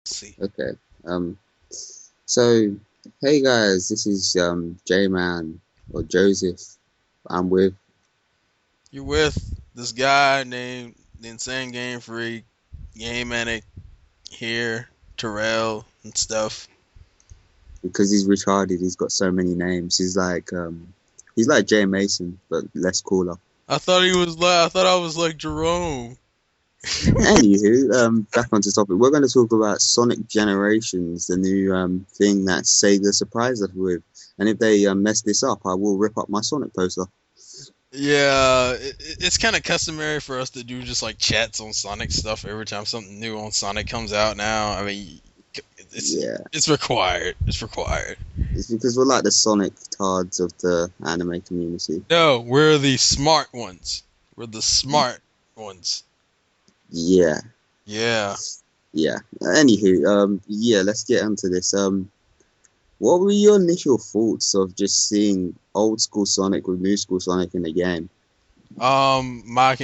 See, Okay. Um. So, hey guys, this is J-Man or Joseph. I'm with. you're with this guy named the Insane Game Freak, Game Manic here, Terrell and stuff. Because he's retarded. He's got so many names. He's like Jay Mason, but less cooler. I thought I was like Jerome. Anywho, back onto topic. We're going to talk about Sonic Generations, the new thing that Sega surprised us with. And if they mess this up, I will rip up my Sonic poster. Yeah, it's kind of customary for us to do just like chats on Sonic stuff every time something new on Sonic comes out. Now, I mean, it's Yeah, it's required. It's required. it's because we're like the Sonic tards of the anime community. No, we're the smart ones. We're the smart ones. Yeah, Yeah. yeah. Anywho, yeah, let's get into this. What were your initial thoughts of just seeing old school Sonic with new school Sonic in the game? My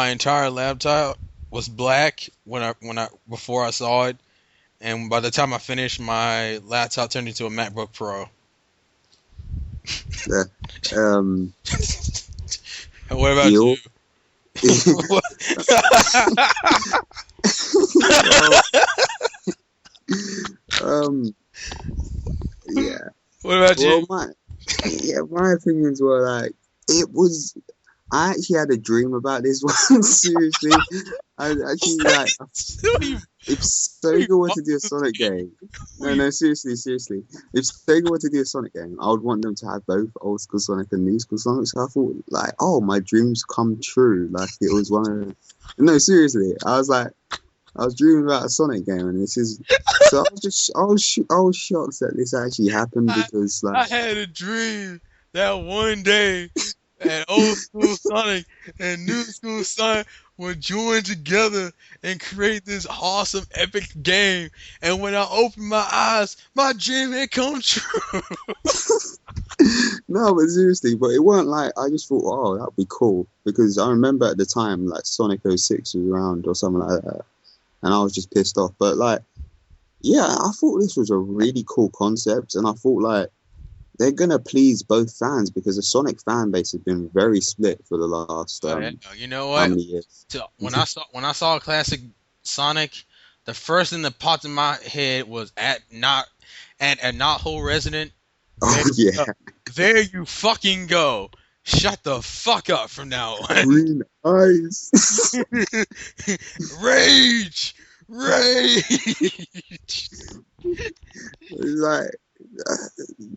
entire laptop was black when I before I saw it, and by the time I finished, my laptop turned into a MacBook Pro. Uh, um, What about you? you. Well, um, yeah. What about you? Well, my opinions were like it was. I actually had a dream about this one. Seriously, I actually like What are you, if what are you Sega were to do a fucking Sonic kid? game. What are No, you, no, seriously. If Sega were to do a Sonic game, I would want them to have both old school Sonic and new school Sonic. So I thought, like, oh, my dreams come true. Like it was one of. No, seriously, I was like, I was dreaming about a Sonic game, and this is. So I was shocked that this actually happened I, because, like, I had a dream that one day that old school Sonic and new school Sonic would join together and create this awesome epic game. And when I opened my eyes, my dream had come true. no, but seriously, but it weren't like I just thought, oh, that'd be cool because I remember at the time like Sonic '06 was around or something like that, and I was just pissed off. But like, yeah, I thought this was a really cool concept, and I thought like they're gonna please both fans because the Sonic fan base has been very split for the last But you know how what? many years? So when I saw a classic Sonic, the first thing that popped in my head was at not whole resident. There Oh you yeah, go. There you fucking go. Shut the fuck up from now on. green eyes. Rage, rage. Like uh,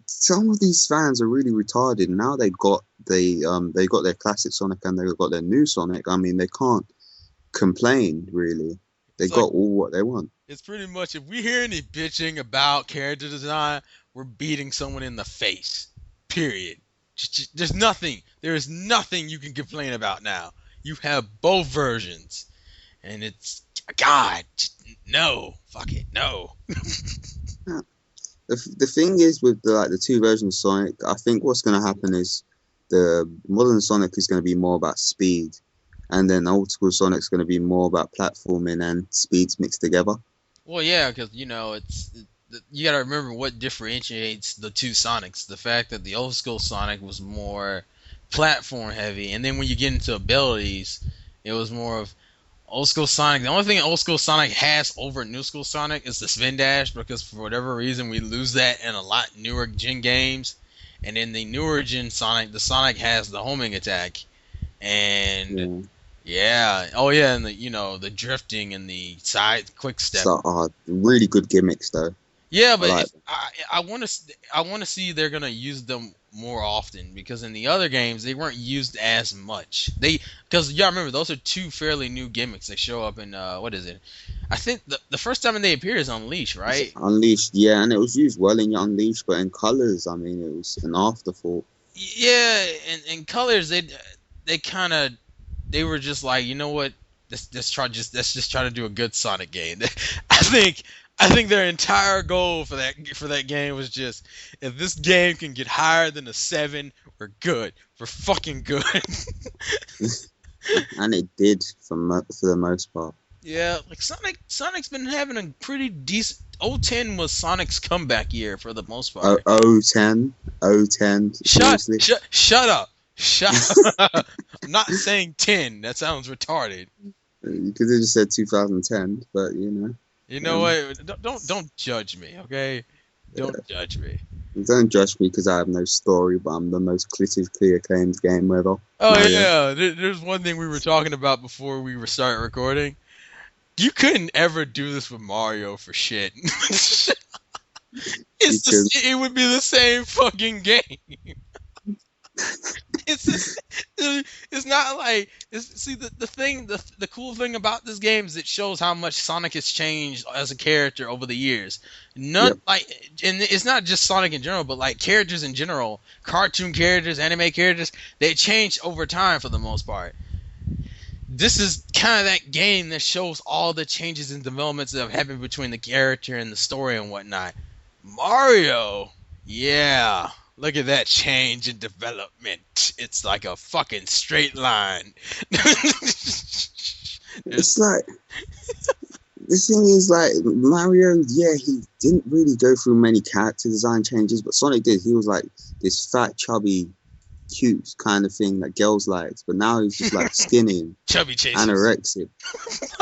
some of these fans are really retarded. Now they got their classic Sonic and they got their new Sonic. I mean, they can't complain really. They It's like got all what they want. it's pretty much if we hear any bitching about character design, we're beating someone in the face. Period. There's nothing. There is nothing you can complain about now. You have both versions, and it's God. No, fuck it, no. Yeah. The thing is with the two versions of Sonic, I think what's going to happen is the modern Sonic is going to be more about speed, and then old school Sonic's going to be more about platforming and speeds mixed together. Well, yeah, because you got to remember what differentiates the two Sonics. The fact that the old school Sonic was more platform heavy, and then when you get into abilities, it was more of old school Sonic. The only thing old school Sonic has over new school Sonic is the spin dash, because for whatever reason we lose that in a lot newer gen games. And in the newer gen Sonic, the Sonic has the homing attack, and Yeah. yeah, oh yeah, and the drifting and the side quick step. So, really good gimmicks though. Yeah, I but like if I want to see they're gonna use them more often, because in the other games they weren't used as much. Because y'all remember those are two fairly new gimmicks that show up in what is it? I think the first time they appear is Unleash, right? Unleashed, yeah, and it was used well in Unleashed, but in Colors, I mean, it was an afterthought. Yeah, and in Colors they kind of they were just like, you know what? Let's just try to do a good Sonic game. I think I think their entire goal for that game was just, if this game can get higher than a 7, we're good. We're fucking good. And it did for the most part. Yeah, like Sonic's been having a pretty decent. 010 was Sonic's comeback year for the most Oh, part. oh 10, oh 10. Seriously, Shut up. Shut up. I'm not saying 10. That sounds retarded. you could have just said 2010, but You know what? Don't judge me, okay? Don't judge me. don't judge me because I have no story, but I'm the most critically acclaimed game ever. Oh Mario. yeah, there's one thing we were talking about before we were start recording. You couldn't ever do this with Mario for shit. Because It would be the same fucking game. It's just, it's not like see the cool thing about this game is it shows how much Sonic has changed as a character over the years. None yep, like and it's not just Sonic in general, but like characters in general, cartoon characters, anime characters, they change over time for the most part. This is kind of that game that shows all the changes and developments that have happened between the character and the story and whatnot. Mario, yeah, look at that change in development. It's like a fucking straight line. it's like the thing is like Mario. Yeah, he didn't really go through many character design changes, but Sonic did. He was like this fat, chubby, cute kind of thing that girls liked, but now he's just like skinny and Chubby chasers. anorexic,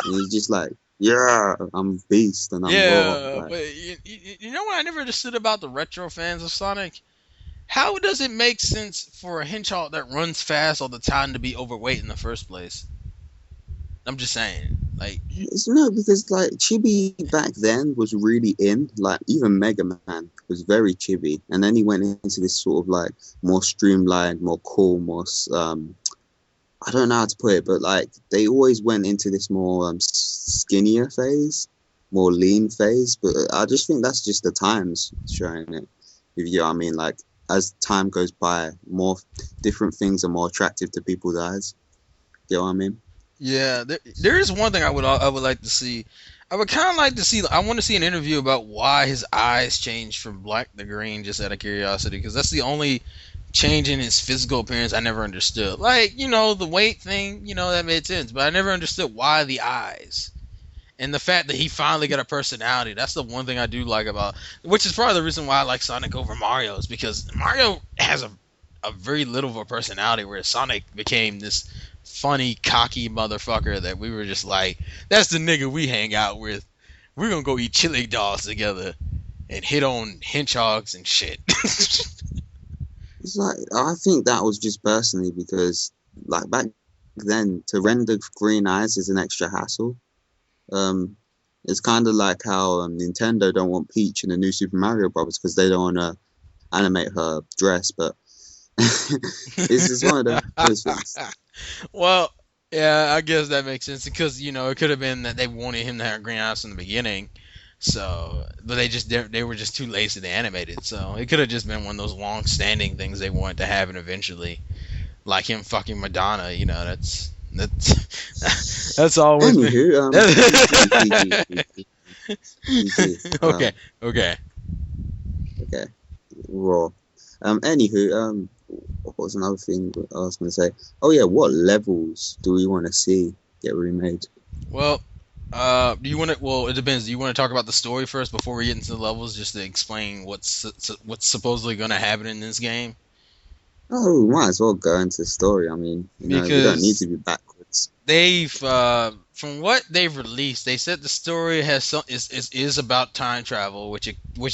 and he's just like, yeah, I'm beast and I'm raw. Yeah, Like, but you know what I never understood about the retro fans of Sonic? How does it make sense for a henchhog that runs fast all the time to be overweight in the first place? I'm just saying. Like, it's no because like Chibi back then was really in. Like even Mega Man was very chibi, and then he went into this sort of like more streamlined, more cool, more I don't know how to put it, but like they always went into this more skinnier phase, more lean phase. But I just think that's just the times showing it. If you know what I mean, like as time goes by, more different things are more attractive to people's eyes. You know what I mean? yeah, there is one thing I would like to see. I would kind of like to see. I want to see an interview about why his eyes changed from black to green, just out of curiosity, because that's the only change in his physical appearance I never understood. Like, the weight thing, that made sense, but I never understood why the eyes. And the fact that he finally got a personality, that's the one thing I do like about, which is probably the reason why I like Sonic over Mario, is because Mario has a very little of a personality, where Sonic became this funny, cocky motherfucker that we were just like, that's the nigga we hang out with. We're gonna go eat chili dogs together and hit on hedgehogs and shit. It's like I think that was just personally because like back then to render green eyes is an extra hassle. Um, it's kind of like how Nintendo don't want Peach in the new Super Mario Brothers because they don't want to animate her dress, but it's just one of those things. Well, yeah, I guess that makes sense because it could have been that they wanted him to have green eyes from the beginning, so but they were just too lazy to animate it. So it could have just been one of those long-standing things they wanted to happen eventually, like him fucking Madonna. That's always been. Anywho, Okay, okay. okay, raw. Anywho, what was another thing I was going to say? Oh yeah, what levels do we want to see get remade? Well, do you want to? Well, it depends. Do you want to talk about the story first before we get into the levels, just to explain what's supposedly going to happen in this game? Oh, we might as well go into the story. I mean, we don't need Because to be backwards. they've, from what they've released, they said the story has is about time travel, which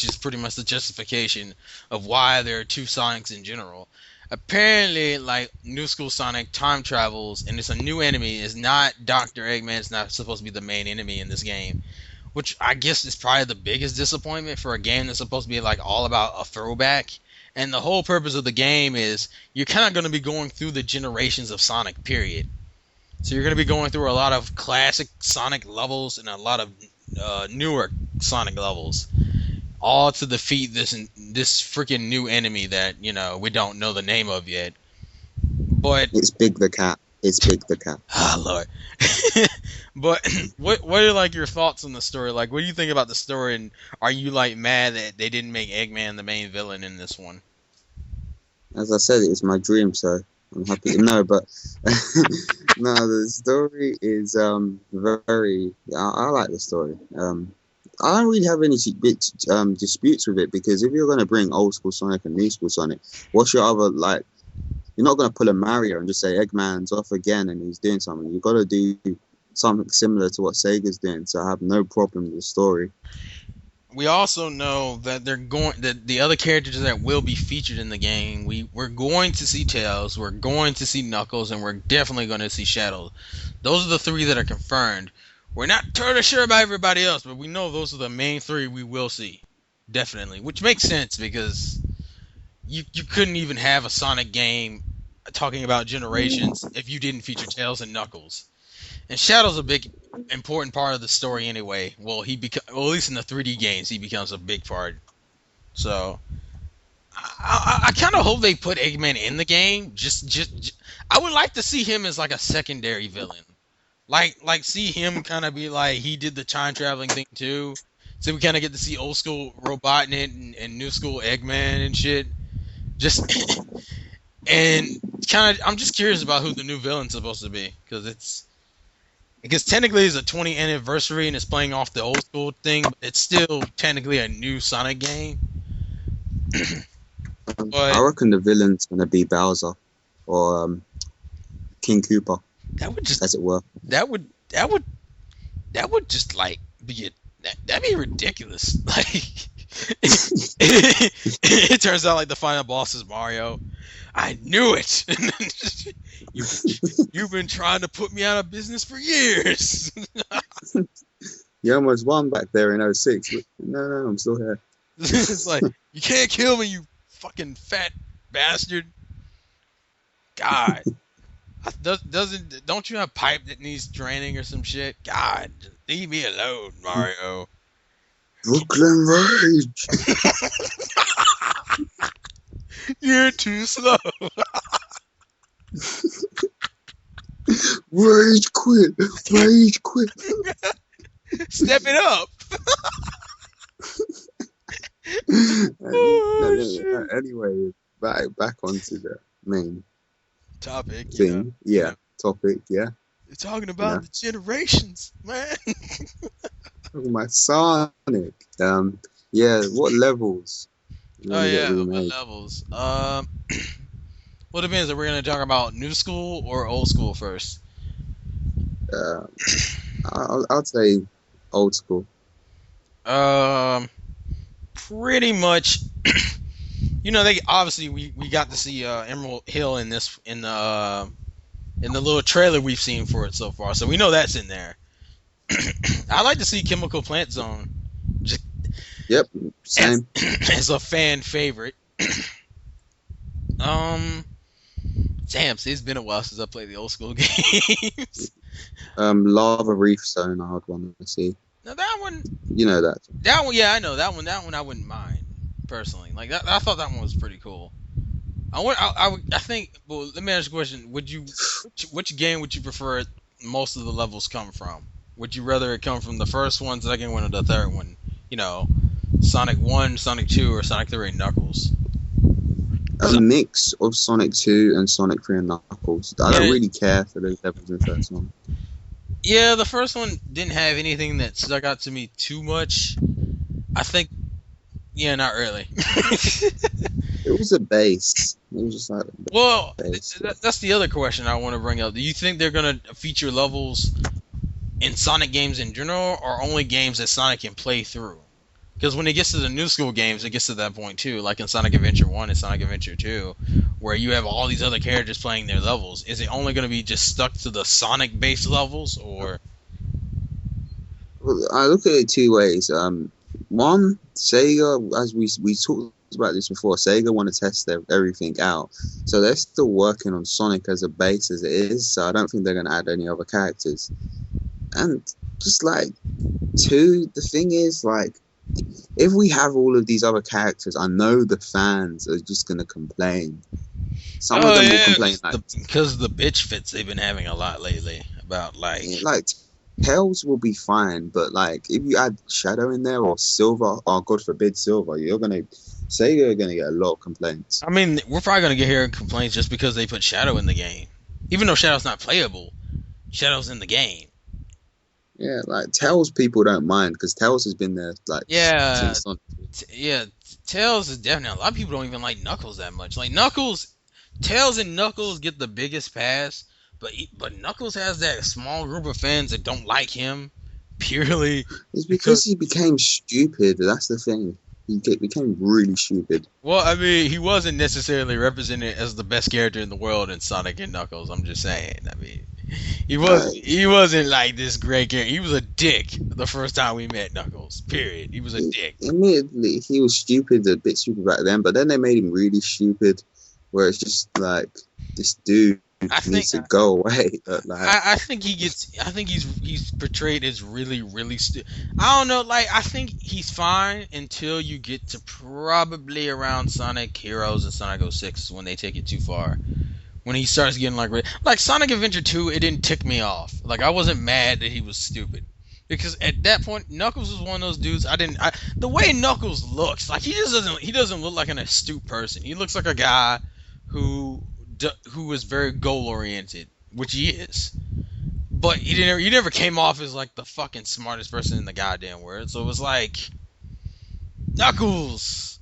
is pretty much the justification of why there are two Sonics in general. Apparently, like New School Sonic time travels, and it's a new enemy. It's not Dr. Eggman. It's not supposed to be the main enemy in this game, which I guess is probably the biggest disappointment for a game that's supposed to be like all about a throwback. And the whole purpose of the game is you're kind of going to be going through the generations of Sonic, period. So you're going to be going through a lot of classic Sonic levels and a lot of newer Sonic levels, all to defeat this freaking new enemy that we don't know the name of yet. But It's Big the Cat. It's Big the Cat. oh lord. But what are like your thoughts on the story? Like, what do you think about the story? And are you like mad that they didn't make Eggman the main villain in this one? As I said, it's my dream, so I'm happy. No, but no, the story is very. I like the story. I don't really have any disputes with it because if you're gonna bring old school Sonic and new school Sonic, what's your other like? You're not gonna pull a Mario and just say Eggman's off again and he's doing something. You got to do something similar to what Sega's doing. So I have no problem with the story. We also know that the other characters that will be featured in the game. We're going to see Tails, we're going to see Knuckles, and we're definitely going to see Shadow. Those are the three that are confirmed. We're not totally sure about everybody else, but we know those are the main three we will see, definitely. Which makes sense because you couldn't even have a Sonic game talking about generations if you didn't feature Tails and Knuckles. And Shadow's a big important part of the story anyway. Well, at least in the 3D games, he becomes a big part. So I kind of hope they put Eggman in the game. I would like to see him as like a secondary villain. Like see him kind of be like he did the time traveling thing too. So we kind of get to see old school Robotnik and new school Eggman and shit. Just and kind of I'm just curious about who the new villain's supposed to be because technically it's a 20th anniversary and it's playing off the old school thing, but it's still technically a new Sonic game. I But reckon the villain's gonna be Bowser or King Koopa, that would just as it were. that would just like that'd be ridiculous. Like it turns out like the final boss is Mario. I knew it. You've been trying to put me out of business for years. You almost won back there in 06. No, I'm still here. It's like, you can't kill me, you fucking fat bastard. God. Don't you have pipe that needs draining or some shit? God, leave me alone, Mario. Brooklyn Rage. You're too slow. Rage quit. Rage quit. Step it up. Anyway, back onto the main Topic, thing. Topic. Yeah. You're talking about the generations, man. Talking about Sonic. What levels? What levels? Well, it depends. Are we gonna talk about new school or old school first? I'd say old school. Pretty much. They obviously we got to see Emerald Hill in the little trailer we've seen for it so far, so we know that's in there. I like to see Chemical Plant Zone. Yep, same. As a fan favorite. Damn, see, it's been a while since I played the old school games. Lava Reef Zone, I would want to see. Now that one, you know that. That one, yeah, I know that one. That one I wouldn't mind personally. Like I thought that one was pretty cool. I think. Well, let me ask you a question. Which game would you prefer most of the levels come from? Would you rather it come from the first one, second one, or the third one? Sonic 1, Sonic 2, or Sonic 3 and Knuckles? A mix of Sonic 2 and Sonic 3 and Knuckles. I don't really care for those levels in the first one. Yeah, the first one didn't have anything that stuck out to me too much. I think, not really. It was a base. It was just like that's the other question I want to bring up. Do you think they're going to feature levels in Sonic games in general, or only games that Sonic can play through? Because when it gets to the new school games, it gets to that point too, like in Sonic Adventure 1 and Sonic Adventure 2, where you have all these other characters playing their levels. Is it only going to be just stuck to the Sonic-based levels, or? Well, I look at it two ways. One, Sega, as we talked about this before, Sega want to test everything out. So they're still working on Sonic as a base as it is, so I don't think they're going to add any other characters. And just like, two, the thing is, like, if we have all of these other characters, I know the fans are just going to complain. Some of them will complain because the bitch fits they've been having a lot lately about like Tails will be fine, but like if you add Shadow in there or Silver, or God forbid Silver, you're gonna Sega are gonna get a lot of complaints. I mean, we're probably gonna get hearing complaints just because they put Shadow in the game, even though Shadow's not playable. Shadow's in the game. Yeah, like Tails, people don't mind because Tails has been there like Yeah, since Sonic. yeah. Tails is definitely. A lot of people don't even like Knuckles that much. Like Knuckles, Tails and Knuckles get the biggest pass, but Knuckles has that small group of fans that don't like him purely It's because. because he became stupid. That's the thing. Became really stupid. Well, I mean, he wasn't necessarily represented as the best character in the world in Sonic and Knuckles. I'm just saying. I mean, Uh, he wasn't like this great character. He was a dick the first time we met Knuckles. Period. He was a dick. Admittedly, he was stupid, a bit stupid back then, but then they made him really stupid, where it's just like this dude I think needs to go away. But like, I think he gets. I think he's portrayed as really. I don't know. Like I think he's fine until you get to probably around Sonic Heroes and Sonic 06 when they take it too far. When he starts getting like Sonic Adventure 2, it didn't tick me off. Like I wasn't mad that he was stupid. Because at that point, Knuckles was one of those dudes. The way Knuckles looks, like he doesn't look like an astute person. He looks like a guy who who is very goal oriented, which he is. But he never came off as like the fucking smartest person in the goddamn world. So it was like Knuckles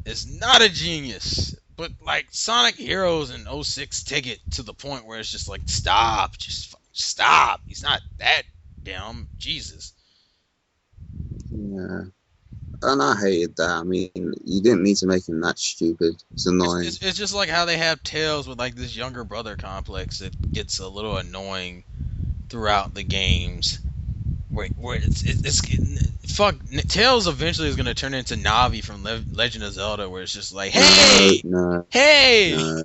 is not a genius. But like Sonic Heroes and '06 take it to the point where it's just like stop, just stop. He's not that dumb. Jesus. yeah, and I hated that. I mean, you didn't need to make him that stupid. It's annoying. It's just like how they have Tails with like this younger brother complex that gets a little annoying throughout the games. Where fuck Tails eventually is gonna turn into Navi from Legend of Zelda, where it's just like, hey, No, hey, no,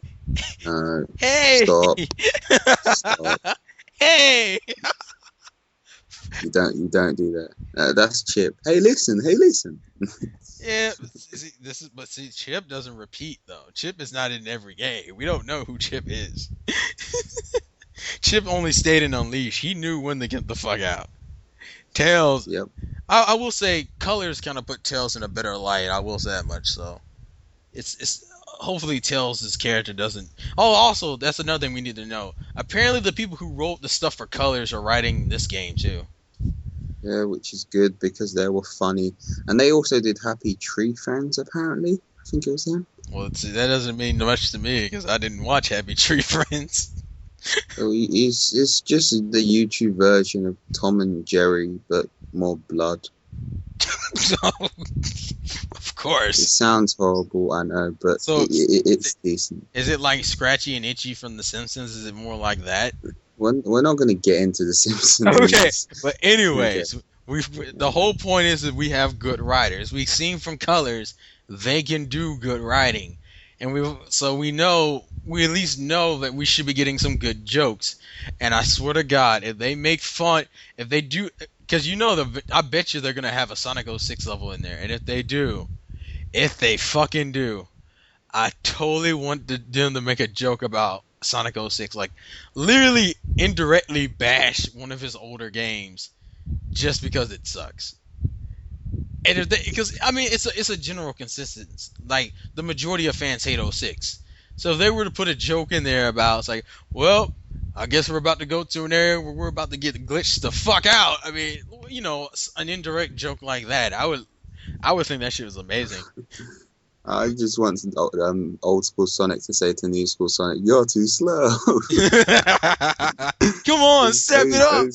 no. hey, Stop, stop. hey. You don't do that. That's Chip. Hey, listen. Hey, listen. Yeah, see, Chip doesn't repeat though. Chip is not in every game. We don't know who Chip is. Chip only stayed in Unleash. He knew when to get the fuck out. Tails, Yep. I will say, colors kind of put Tails in a better light. I will say that much. So it's hopefully Tails' character doesn't. Oh, also that's another thing we need to know. Apparently, the people who wrote the stuff for colors are writing this game too. Yeah, which is good because they were funny, and they also did Happy Tree Friends. Apparently, I think it was them. Well, that doesn't mean much to me because I didn't watch Happy Tree Friends. So it's just the YouTube version of Tom and Jerry, but more blood. So, of It course. sounds horrible, I know, but So it's decent. is it like Scratchy and Itchy from The Simpsons? Is it more like that? We're not going to get into The Simpsons. Okay, but Okay. anyways, the whole point is that we have good writers. We've seen from colors they can do good writing, and we at least know that we should be getting some good jokes. And I swear to God, if they make fun, if they do, because I bet you they're gonna have a Sonic 06 level in there, and if they fucking do, I totally want them to make a joke about Sonic 06, like literally indirectly bash one of his older games just because it sucks. And if because I mean it's a general consensus. Like the majority of fans hate '06. So if they were to put a joke in there about it's like, well, I guess we're about to go to an area where we're about to get glitched the fuck out. I mean, an indirect joke like that, I would think that shit was amazing. I just want old school Sonic to say to new school Sonic, "You're too slow." Come on, step it up.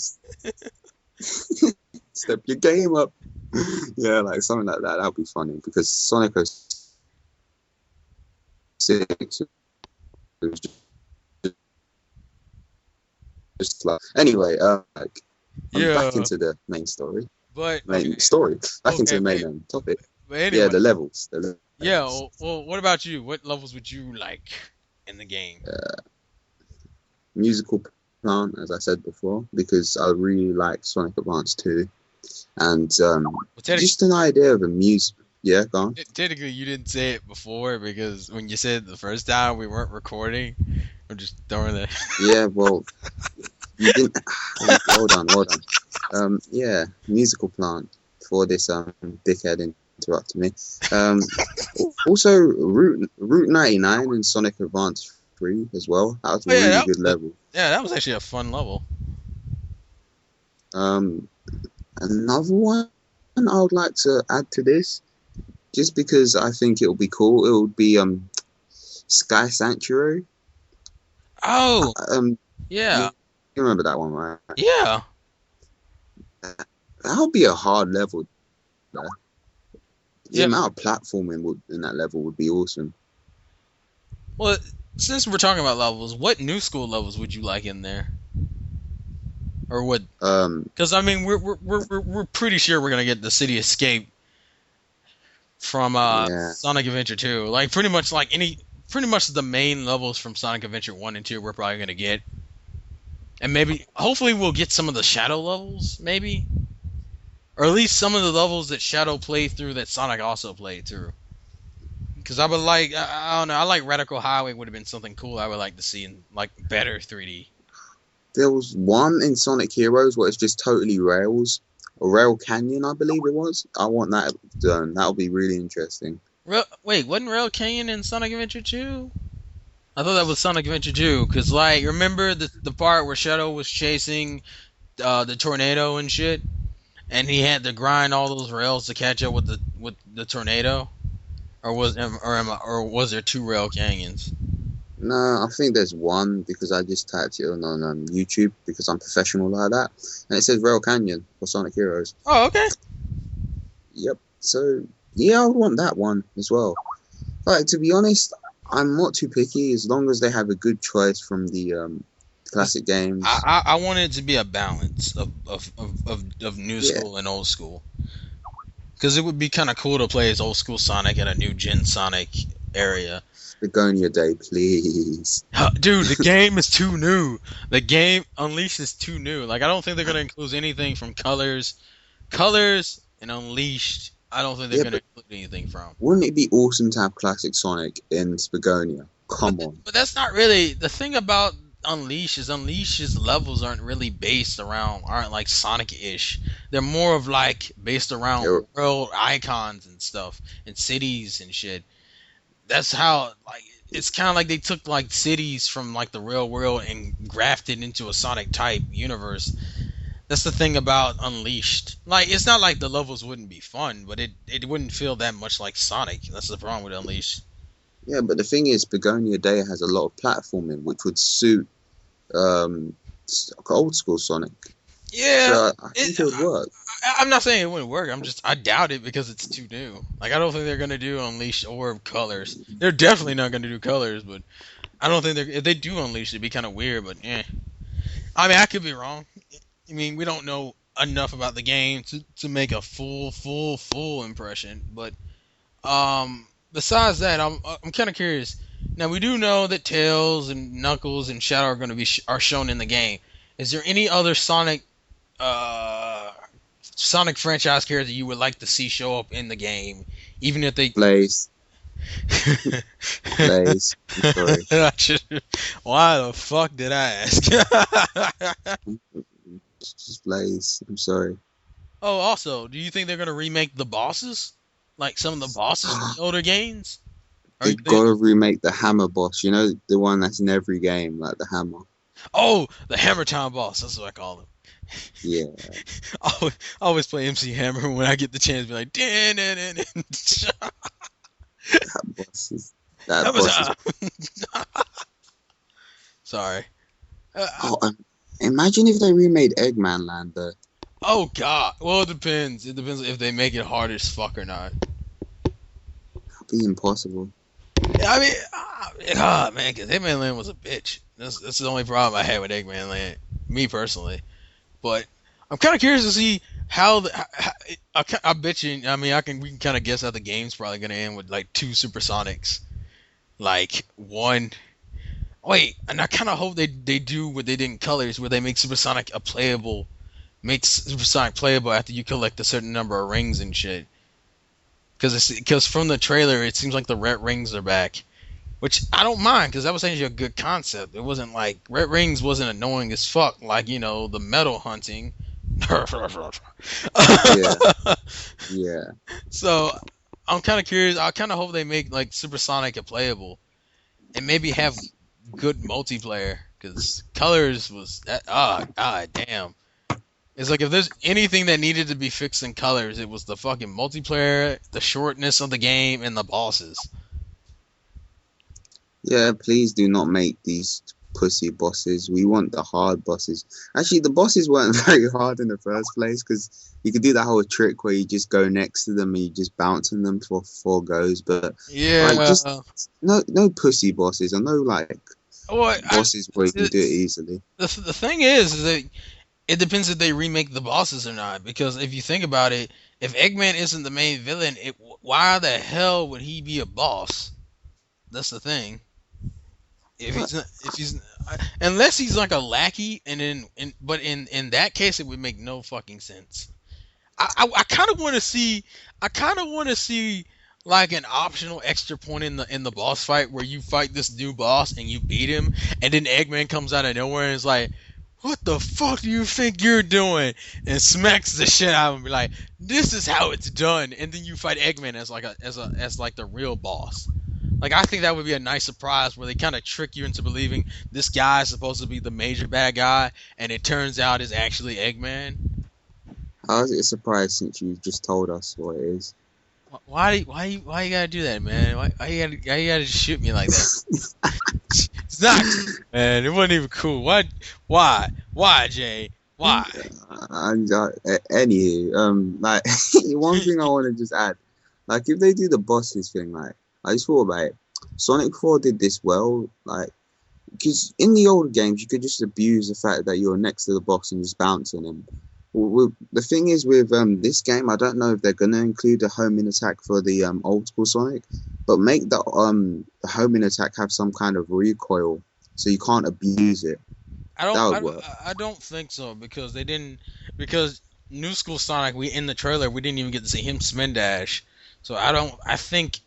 Step your game up. Yeah, like something like that. That would be funny because Sonic 06 was just like. Anyway, like I'm Yeah, back into the main story. but Main okay, story. Back into okay, the main topic. but Yeah, anyway, the levels. yeah. Well, what about you? What levels would you like in the game? Musical plant, as I said before, because I really like Sonic Advance 2. And Well, just an idea of a music. Yeah, go on. technically, you didn't say it before because when you said it the first time, we weren't recording. I'm just throwing that. Yeah, well, you didn't. Hold on. Yeah, musical plant for this dickhead in interrupting me. Um, Also, Route 99 and Sonic Advance 3 as well. That was a Oh yeah, really good level. that was actually a fun level. Um, Another one I would like to add to this, just because I think it would be cool. It would be Sky Sanctuary. Oh Um, yeah, you remember that one, right? yeah. That would be a hard level. Though. The Yeah. amount of platforming in that level would be awesome. Well, since we're talking about levels, what new school levels would you like in there, or what? Um, Because I mean, we're pretty sure we're gonna get the City Escape from yeah, Sonic Adventure 2. Like pretty much the main levels from Sonic Adventure 1 and 2 we're probably gonna get, and maybe hopefully we'll get some of the Shadow levels, maybe, or at least some of the levels that Shadow played through that Sonic also played through. Because I would like, I don't know, I like Radical Highway would have been something cool I would like to see in like better 3D. there was one in Sonic Heroes where it's just totally rails, or Rail Canyon, I believe it was. I want that done. That would be really interesting. Wait, wasn't Rail Canyon in Sonic Adventure 2? I thought that was Sonic Adventure 2, because like, remember the part where Shadow was chasing the tornado and shit, and he had to grind all those rails to catch up with the tornado, or was there two rail canyons? No, I think there's one because I just typed it on YouTube because I'm professional like that, and it says Rail Canyon for Sonic Heroes. Oh, okay. Yep. So yeah, I would want that one as well. Like to be honest, I'm not too picky as long as they have a good choice from the classic games. I wanted it to be a balance of new Yeah, school and old school, because it would be kind of cool to play as old school Sonic in a new gen Sonic area. Begonia Day, please. Dude, the game is too new. The game Unleashed is too new. Like I don't think they're gonna include anything from Colors and Unleashed. I don't think they're Yeah, gonna but include anything from. wouldn't it be awesome to have classic Sonic in Begonia? But Come on. but that's not really the thing about Unleash is Unleash's levels aren't like Sonic-ish. They're more of like based around They're- world icons and stuff and cities and shit. That's how like it's kind of like they took like cities from like the real world and grafted into a Sonic type universe. That's the thing about Unleashed. Like it's not like the levels wouldn't be fun, but it wouldn't feel that much like Sonic. That's the problem with Unleashed. Yeah, but the thing is, Begonia Day has a lot of platforming, which would suit um, old school Sonic. Yeah, So I think it would work. I'm not saying it wouldn't work. I doubt it because it's too new. Like I don't think they're gonna do Unleashed or Colors. They're definitely not gonna do Colors, but I don't think if they do Unleashed, it'd be kind of weird. But yeah, I mean I could be wrong. I mean we don't know enough about the game to make a full impression. But besides that, I'm kind of curious. Now we do know that Tails and Knuckles and Shadow are gonna be are shown in the game. Is there any other uh Sonic franchise character you would like to see show up in the game, even if they. Blaze, Blaze. I'm sorry. Why the fuck did I ask? Just Blaze. I'm sorry. Oh, also, do you think they're gonna remake the bosses, like some of the bosses from the older games? Or They gotta remake the Hammer boss. You know the one that's in every game, like the Hammer. oh, the Hammer Time boss. That's what I call him. Yeah, I always play MC Hammer when I get the chance to be like, "Dan, dan, dan, dan." that boss is. That That was boss is. sorry. Oh, imagine if they remade Eggman Land though. Oh God. Well, it depends. It depends if they make it hard as fuck or not. That'd be impossible. Yeah, I mean, man, because Eggman Land was a bitch. That's the only problem I had with Eggman Land, me personally. But I'm kind of curious to see how I bet you. I mean, we can kind of guess how the game's probably gonna end with like two Supersonics, like one. Wait, and I kind of hope they do what they did in Colors, where they make makes Supersonic playable after you collect a certain number of rings and shit. Because from the trailer, it seems like the red rings are back, which I don't mind because that was actually a good concept. It wasn't like red rings wasn't annoying as fuck, like the metal hunting. Yeah, yeah. So I'm kind of curious. I kind of hope they make like Supersonic playable and maybe have good multiplayer because Colors was that. Oh god damn. It's like if there's anything that needed to be fixed in Colors, it was the fucking multiplayer, the shortness of the game, and the bosses. Yeah, please do not make these pussy bosses. We want the hard bosses. Actually, the bosses weren't very hard in the first place because you could do that whole trick where you just go next to them and you just bounce on them for 4 goes. But like, Yeah. just no pussy bosses or no like Well, bosses where you can do it easily. the thing is that it depends if they remake the bosses or not. Because if you think about it, if Eggman isn't the main villain, why the hell would he be a boss? That's the thing. If But he's not, if he's unless he's like a lackey, and but in that case, it would make no fucking sense. I kind of want to see. I kind of want to see like an optional extra point in the boss fight where you fight this new boss and you beat him, and then Eggman comes out of nowhere and is like, "What the fuck do you think you're doing?" and smacks the shit out of him, and be like, "This is how it's done." And then you fight Eggman as like as like the real boss. Like I think that would be a nice surprise where they kind of trick you into believing this guy is supposed to be the major bad guy, and it turns out is actually Eggman. I was a surprise since you just told us what it is. Why you gotta do that, man? Why you gotta shoot me like that? It's not cool, man. It wasn't even cool. Why, Jay? Why? Anywho, like one thing I want to just add, like if they do the bosses thing, like I just thought about it. Sonic 4 did this well, like because in the older games you could just abuse the fact that you're next to the boss and just bounce on him. The thing is with this game, I don't know if they're gonna include a homing attack for the old school Sonic, but make the homing attack have some kind of recoil so you can't abuse it. That would work. I don't think so because they didn't because New School Sonic we in the trailer we didn't even get to see him spin dash. So I think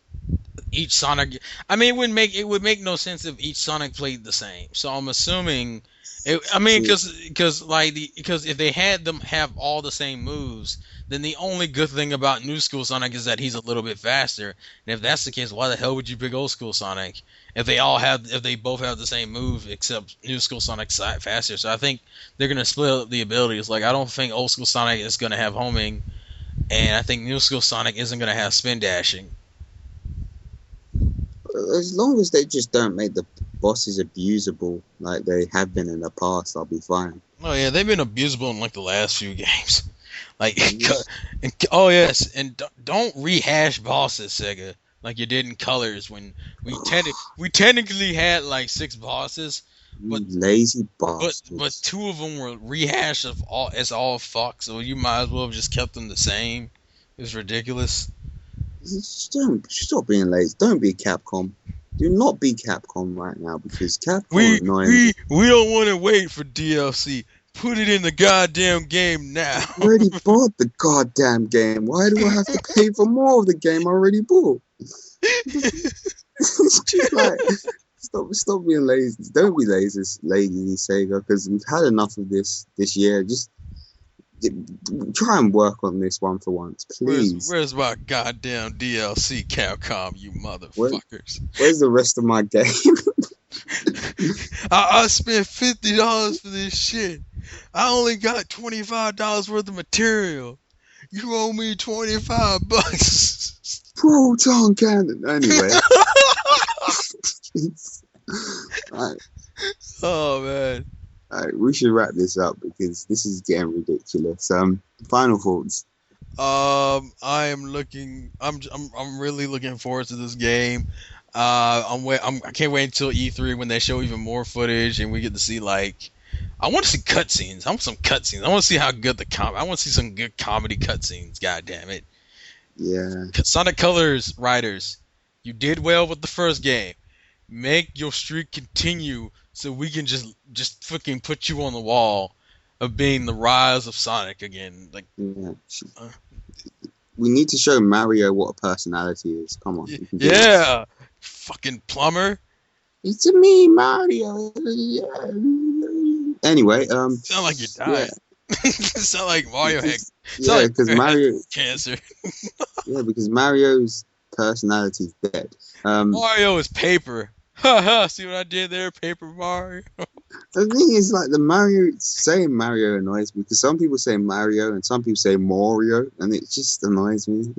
each Sonic. I mean, it would make no sense if each Sonic played the same. So I'm assuming. I mean, because if they had them have all the same moves, then the only good thing about New School Sonic is that he's a little bit faster. And if that's the case, why the hell would you pick Old School Sonic if they both have the same move except New School Sonic's faster? So I think they're gonna split up the abilities. Like I don't think Old School Sonic is gonna have homing, and I think New School Sonic isn't gonna have spin dashing. As long as they just don't make the bosses abusable like they have been in the past, I'll be fine. Oh yeah, they've been abusable in like the last few games. Like, Yes. oh yes, and don't rehash bosses, Sega, like you did in Colors when we technically had like 6 bosses, but You lazy but bastards. 2 of them were rehashed of all fuck. So you might as well have just kept them the same. It's ridiculous. Just don't stop being lazy. Don't be Capcom. Do not be Capcom right now because Capcom are We annoying me. we don't want to wait for DLC. Put it in the goddamn game now. I already bought the goddamn game. Why do I have to pay for more of the game I already bought? It's just like stop being lazy. Don't be lazy, Sega, because we've had enough of this year. Just try and work on this one for once, please. Where's my goddamn DLC, Capcom, you Where, motherfuckers? where's the rest of my game? I spent $50 for this shit. I only got $25 worth of material. You owe me $25. Proton cannon. Anyway, alright, Oh man. alright, we should wrap this up because this is getting ridiculous. Final thoughts. I am looking. I'm really looking forward to this game. I can't wait until E3 when they show even more footage and we get to see like. I want to see cutscenes. I want some cutscenes. I want to see how good I want to see some good comedy cutscenes. God damn it. Yeah, Sonic Colors writers, you did well with the first game. Make your streak continue so we can just fucking put you on the wall of being the rise of Sonic again. Like, yeah. uh, We need to show Mario what a personality is. Come on, we can do this. yeah, fucking plumber. It's me, Mario. Yeah. Anyway, Sound like you yeah, died. Sound like Mario had. because Sound like because Mario had Mario, cancer. yeah, because Mario's personality's dead. Um, Mario is paper. Ha ha! See what I did there, Paper Mario. the thing is, like the Mario saying Mario annoys me because some people say Mario and some people say Mario, and it just annoys me.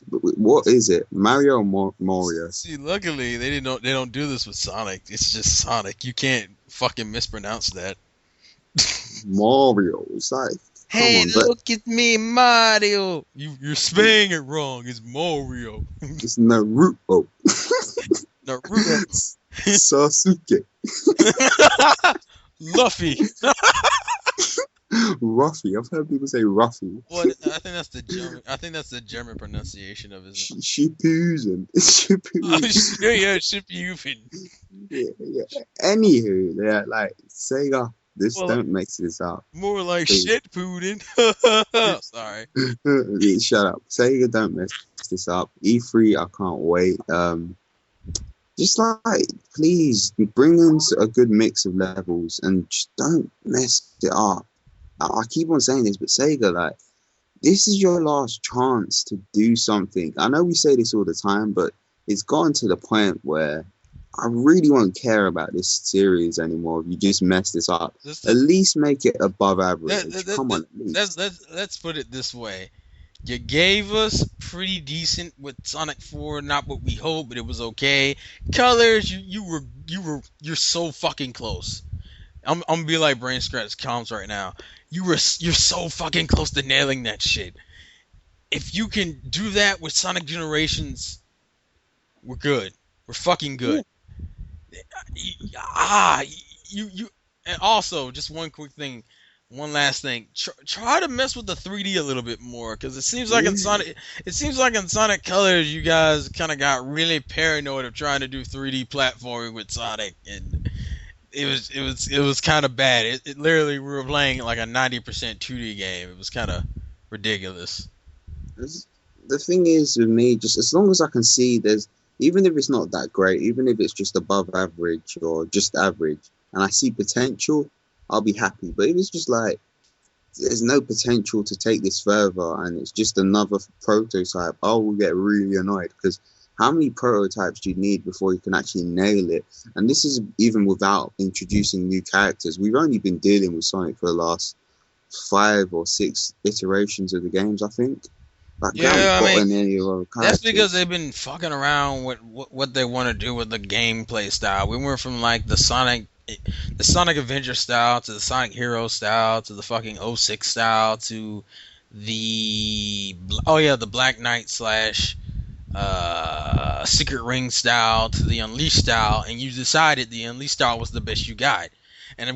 What is it, Mario or Mario? See, luckily they don't do this with Sonic. It's just Sonic. You can't fucking mispronounce that. Mario. It's like, come Hey, on, but look at me, Mario. You're spelling it wrong. It's Mario. it's Naruto. Naruto. Sasuke. Luffy. Ruffy. I've heard people say Ruffy. Well, I think that's the German. I think that's the German pronunciation of his name. Shippuden. Oh, Shippuden. yeah, Shippuden. Yeah. Anywho, they're like Sega. Well, Don't mix this up. more like Please. shit pudding. Sorry. Shut up. Sega, don't mess this up. E3, I can't wait. Just like, please bring in a good mix of levels and just don't mess it up. I keep on saying this, but Sega, like, this is your last chance to do something. I know we say this all the time, but it's gotten to the point where I really won't care about this series anymore if you just mess this up. At least make it above average. Come on, at least. Let's put it this way. You gave us pretty decent with Sonic 4, not what we hoped, but it was okay. Colors, you're so fucking close. I'm gonna be like Brain Scratch Comms right now. You're so fucking close to nailing that shit. If you can do that with Sonic Generations, we're good. We're fucking good. You and also just one quick thing, one last thing. Try to mess with the 3D a little bit more, because it seems like in Sonic Colors, you guys kind of got really paranoid of trying to do 3D platforming with Sonic, and it was kind of bad. It literally, we were playing like a 90% 2D game. It was kind of ridiculous. The thing is with me, just as long as I can see even if it's not that great, even if it's just above average or just average, and I see potential, I'll be happy. But if it's just like, there's no potential to take this further and it's just another prototype, I will get really annoyed, because how many prototypes do you need before you can actually nail it? And this is even without introducing new characters. We've only been dealing with Sonic for the last 5 or 6 iterations of the games, I think. Like, Yeah, I mean, that's that's because they've been fucking around with what they want to do with the gameplay style. We went from like the Sonic Adventure style to the Sonic Hero style to the fucking '06 style to the Black Knight slash Secret Ring style to the Unleashed style, and you decided the Unleashed style was the best you got, and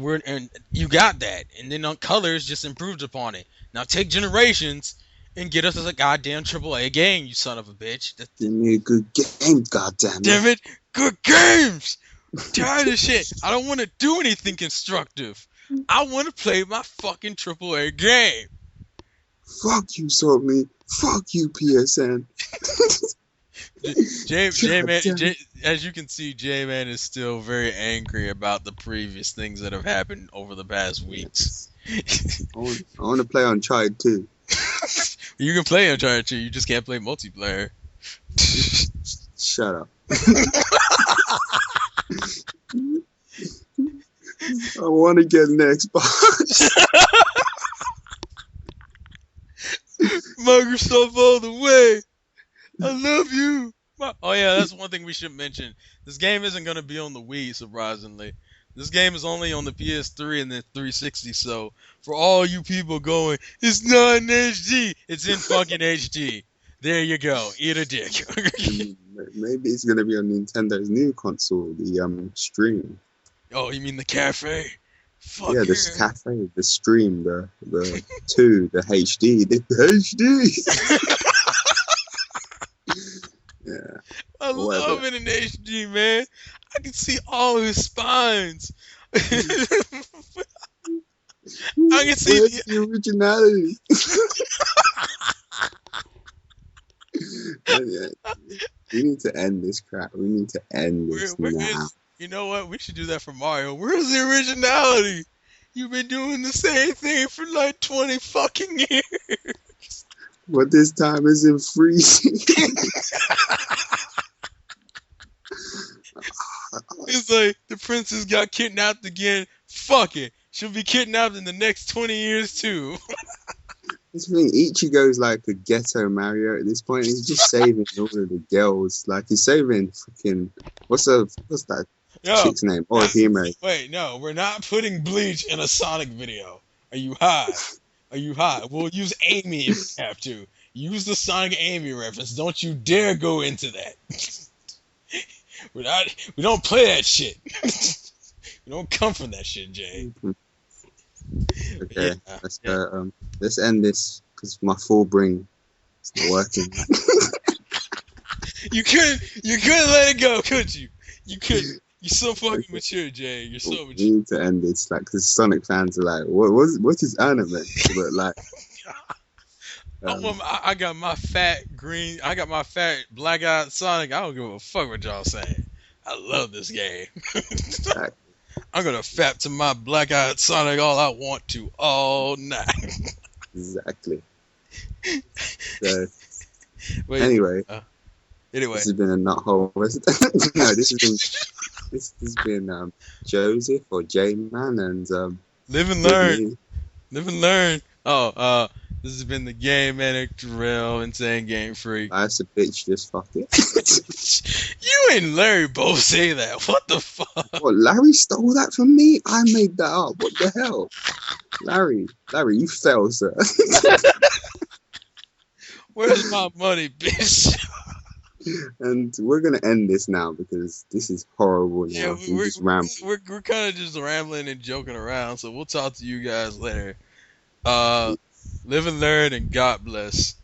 you got that, and then on Colors just improved upon it. Now take Generations and get us as a goddamn AAA game, you son of a bitch. Give me a good game, goddamn it. Damn it, good games. I'm tired of shit. I don't want to do anything constructive. I want to play my fucking AAA game. Fuck you, Sony. Fuck you, PSN. As you can see, J-Man is still very angry about the previous things that have happened over the past weeks. I want to play Uncharted 2. You can play Uncharted 2, you just can't play multiplayer. Shut up. I want to get an Xbox. Microsoft all the way. I love you. Oh yeah, that's one thing we should mention. This game isn't going to be on the Wii, surprisingly. This game is only on the PS3 and the 360, so for all you people going, it's not in HD, it's in fucking HD. There you go. Eat a dick. Maybe it's going to be on Nintendo's new console, the Stream. Oh, you mean the cafe? Fuck yeah, the cafe, the Stream, the 2, the HD, the HD. Yeah. I love it in HD, man. I can see all his spines. I can see the originality. We need to end this crap. We need to end this now. You know what? We should do that for Mario. Where's the originality? You've been doing the same thing for like 20 fucking years. But this time is in freezing. It's like the princess got kidnapped again. Fuck it. She'll be kidnapped in the next 20 years too. This thing, Ichigo's like a ghetto Mario at this point. He's just saving all of the girls. Like he's saving freaking what's that Yo, chick's name? no, Orihime. wait, no, we're not putting Bleach in a Sonic video. Are you high? Are you high? We'll use Amy if we have to. Use the Sonic Amy reference. Don't you dare go into that. We don't play that shit. We don't come from that shit, Jay. But Okay, yeah, let's yeah. let's end this because my full brain is not working. You couldn't let it go, could you? You couldn't. You're so fucking Okay, mature, Jay. You're so we mature. need to end this. Like, because Sonic fans are like, what is anime? But like, um, I got my fat green. I got my fat black-eyed Sonic. I don't give a fuck what y'all saying. I love this game. like, I'm gonna fap to my black-eyed Sonic all I want to all night. exactly. So Wait. anyway, Anyway, this has been a nut hole. No, this has been Joseph or J Man and live and with learn. me. Live and learn. Oh, this has been the Game Manic Drill, Insane Game Freak. Life's a bitch, just fuck it. You and Larry both say that. What the fuck? What, Larry stole that from me? I made that up. What the hell? Larry, you fell, sir. Where's my money, bitch? And we're gonna end this now because this is horrible Yeah, now. We just ram. we're kind of just rambling and joking around. So we'll talk to you guys later. Live and learn, and God bless.